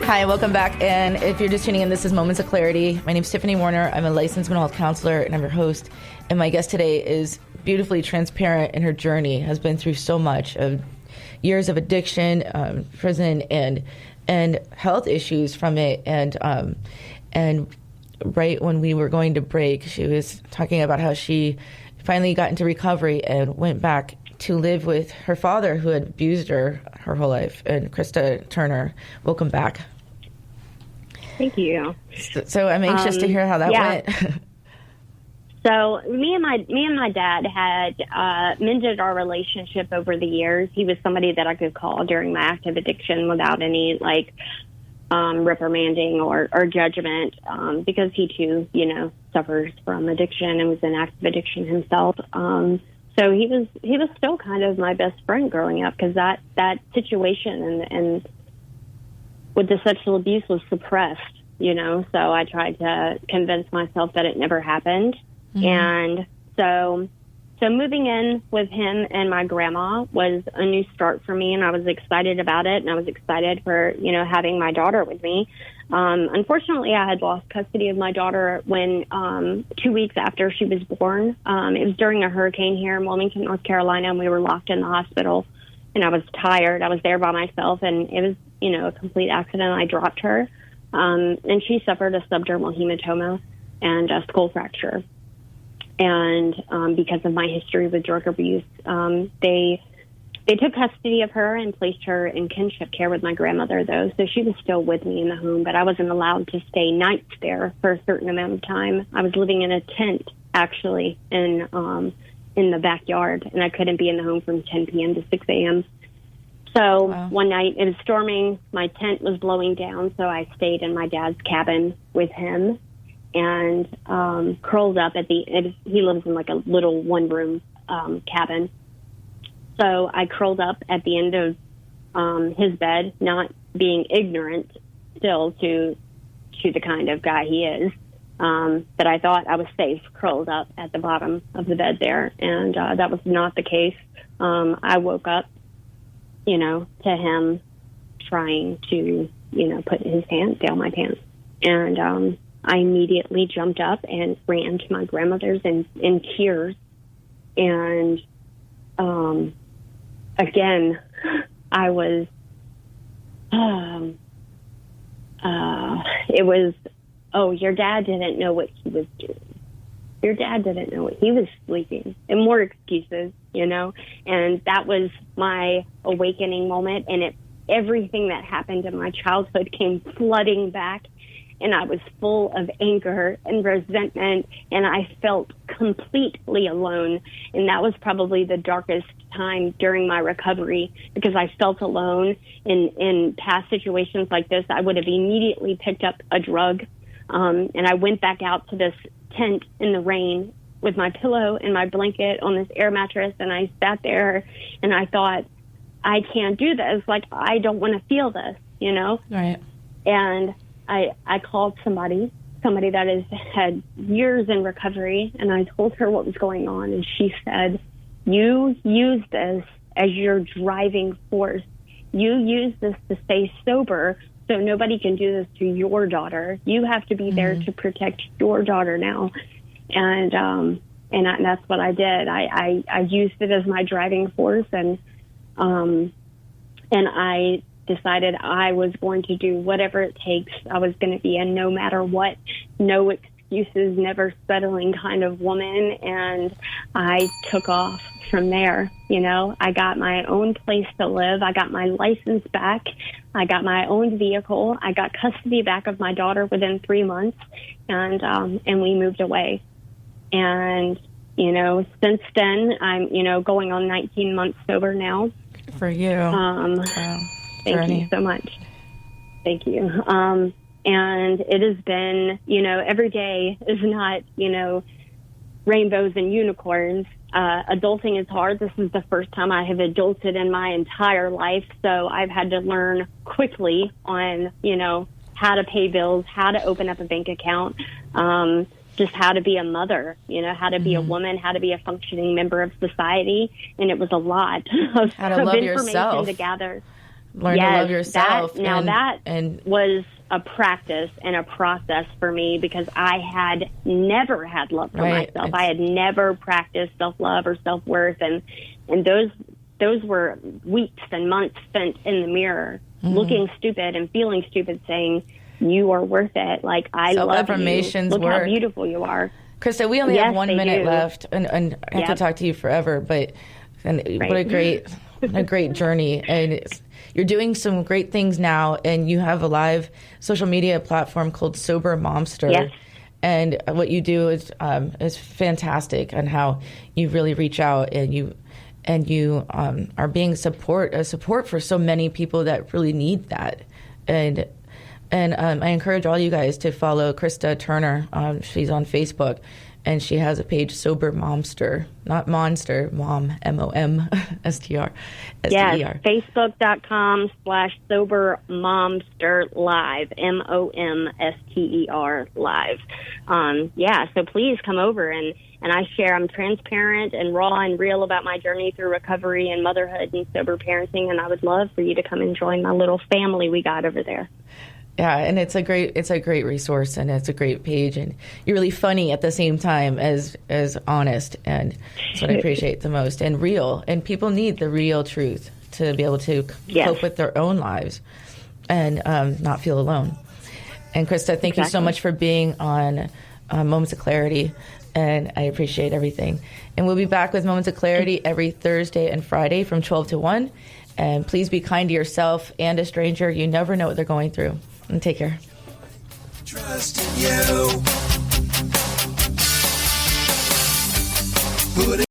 Hi, welcome back. And if you're just tuning in, this is Moments of Clarity. My name's Tiffany Warner. I'm a licensed mental health counselor, and I'm your host. And my guest today is beautifully transparent in her journey, has been through so much of years of addiction, prison, and health issues from it. And right when we were going to break, she was talking about how she finally got into recovery and went back to live with her father, who had abused her whole life. And Krista Turner, welcome back. Thank you. So I'm anxious to hear how that went. So me and my dad had mended our relationship over the years. He was somebody that I could call during my active addiction without any reprimanding or judgment, because he too, suffers from addiction and was in active addiction himself. So he was still kind of my best friend growing up, because that situation and with the sexual abuse was suppressed, so I tried to convince myself that it never happened. Mm-hmm. And so moving in with him and my grandma was a new start for me, and I was excited about it, and I was excited for, having my daughter with me. Unfortunately, I had lost custody of my daughter when 2 weeks after she was born. It was during a hurricane here in Wilmington, North Carolina, and we were locked in the hospital, and I was tired. I was there by myself, and it was, a complete accident. I dropped her, and she suffered a subdermal hematoma and a skull fracture. And because of my history with drug abuse, they took custody of her and placed her in kinship care with my grandmother, though. So she was still with me in the home, but I wasn't allowed to stay nights there for a certain amount of time. I was living in a tent, actually, in the backyard, and I couldn't be in the home from 10 p.m. to 6 a.m. So One night it was storming, my tent was blowing down, so I stayed in my dad's cabin with him and curled up he lives in like a little one-room cabin. So I curled up at the end of his bed, not being ignorant still to the kind of guy he is, but I thought I was safe curled up at the bottom of the bed there, and that was not the case. I woke up, to him trying to, put his hands down my pants, and I immediately jumped up and ran to my grandmother's in tears, and again, I was, it was, your dad didn't know what he was doing. Your dad didn't know he was sleeping, and more excuses, and that was my awakening moment. And everything that happened in my childhood came flooding back, and I was full of anger and resentment, and I felt completely alone. And that was probably the darkest time during my recovery, because I felt alone. In past situations like this, I would have immediately picked up a drug, and I went back out to this tent in the rain with my pillow and my blanket on this air mattress, and I sat there and I thought, I can't do this. Like, I don't want to feel this, Right. And I called somebody that has had years in recovery, and I told her what was going on, and she said, you use this as your driving force. You use this to stay sober so nobody can do this to your daughter. You have to be there to protect your daughter now. And that's what I did. I used it as my driving force, and I decided I was going to do whatever it takes. I was going to be a no matter what, no excuses, never settling kind of woman. And I took off from there. I got my own place to live. I got my license back. I got my own vehicle. I got custody back of my daughter within 3 months, and we moved away. And, since then, I'm, going on 19 months sober now. For you. Wow. Thank you so much. Thank you. And it has been, every day is not, rainbows and unicorns. Adulting is hard. This is the first time I have adulted in my entire life. So I've had to learn quickly on, how to pay bills, how to open up a bank account, just how to be a mother, how to be a woman, how to be a functioning member of society. And it was a lot of, how to love information yourself. to gather. learn to love yourself. That was a practice and a process for me, because I had never had love for myself. I had never practiced self-love or self-worth, and those were weeks and months spent in the mirror, looking stupid and feeling stupid, saying, "You are worth it. Like, I love you. Look how beautiful you are." Krista, we only have 1 minute left, and I have to talk to you forever. But what a great journey, and you're doing some great things now, and you have a live social media platform called Sober Momster. Yes. And what you do is fantastic, and how you really reach out, and you are being a support for so many people that really need that. And I encourage all you guys to follow Krista Turner. She's on Facebook, and she has a page, Sober Momster, not Monster, Mom, MOMSTR, STER. Yes, Facebook.com/Sober Momster Live, MOMSTER Live. So please come over, and I share. I'm transparent and raw and real about my journey through recovery and motherhood and sober parenting, and I would love for you to come and join my little family we got over there. Yeah, and it's a great resource, and it's a great page, and you're really funny at the same time as honest, and that's what I appreciate the most, and real. And people need the real truth to be able to cope with their own lives and not feel alone. And Krista, thank you so much for being on Moments of Clarity, and I appreciate everything. And we'll be back with Moments of Clarity every Thursday and Friday from 12 to 1. And please be kind to yourself and a stranger. You never know what they're going through. And take care. Trust in you. Put